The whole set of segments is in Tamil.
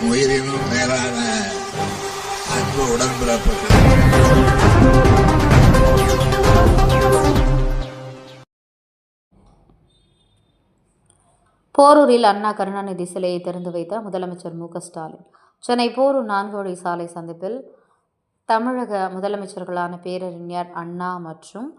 என் உயிரினும் மேலான அன்பு உடன்பிறப்புகள். போரூரில் அண்ணா கருணாநிதி சிலையை திறந்து வைத்த முதலமைச்சர் மு.க.ஸ்டாலின். சென்னை போரூர் 4 வழி சாலை சந்திப்பில் தமிழக முதலமைச்சர்களான பேரறிஞர் அண்ணா மற்றும்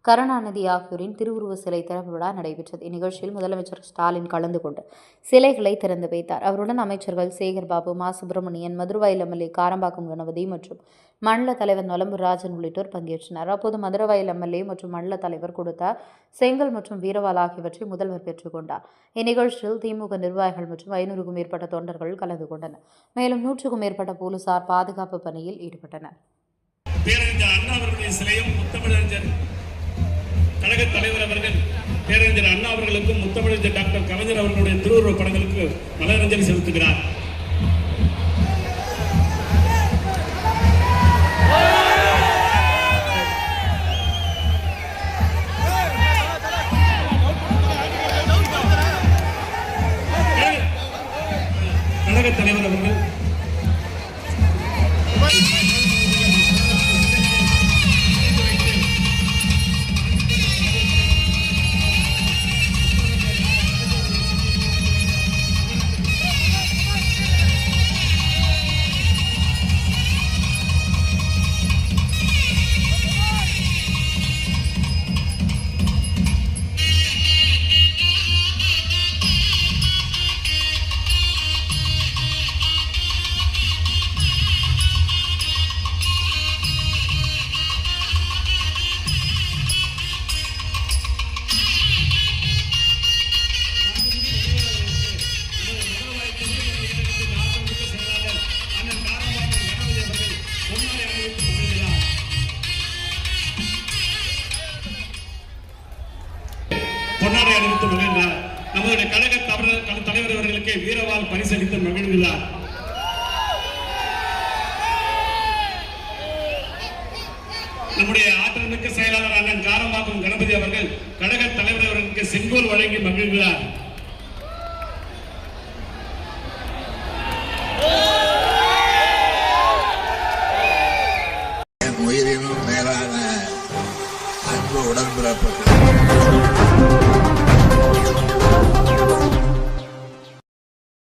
கருணாநிதி ஆகியோரின் திருவுருவ சிலை திறப்பு விழா நடைபெற்றது. இந்நிகழ்ச்சியில் முதலமைச்சர் ஸ்டாலின் கலந்து கொண்டு சிலைகளை திறந்து வைத்தார். அவருடன் அமைச்சர்கள் சேகர் பாபு, மா. சுப்பிரமணியன், மதுரவாயல் எம்எல்ஏ காரம்பாக்கம் கணபதி மற்றும் மண்டல தலைவர் நொலம்பூர் ராஜன் உள்ளிட்டோர் பங்கேற்றனர். அப்போது மதுரவாயல் எம்எல்ஏ மற்றும் மண்டல தலைவர் கொடுத்த செங்கல் மற்றும் வீரவால் ஆகியவற்றை முதல்வர் பெற்றுக் கொண்டார். இந்நிகழ்ச்சியில் திமுக நிர்வாகிகள் மற்றும் 500க்கும் மேற்பட்ட தொண்டர்கள் கலந்து கொண்டனர். மேலும் 100க்கும் மேற்பட்ட போலீசார் பாதுகாப்பு பணியில் ஈடுபட்டனர். கழக தலைவர் அவர்கள் பேரறிஞர் அண்ணா அவர்களுக்கும் முத்தமிழறிஞர் டாக்டர் கலைஞர் அவர்களுடைய திருவுருவ படங்களுக்கு மலரஞ்சலி செலுத்துகிறார். கழக தலைவர் அவர்கள் பொன்னாடை அணிவித்து மகிழ்ந்தார். நம்முடைய கழக தலைவர் அவர்களுக்கு வீரவால் பரிசளித்து மகிழ்ந்தார். நம்முடைய ஆற்றல் மிக்க செயலாளர் அண்ணன் காரம்பாக்கம் கணபதி அவர்கள் கழக தலைவர் அவர்களுக்கு செங்கோல் வழங்கி மகிழ்ந்தார்.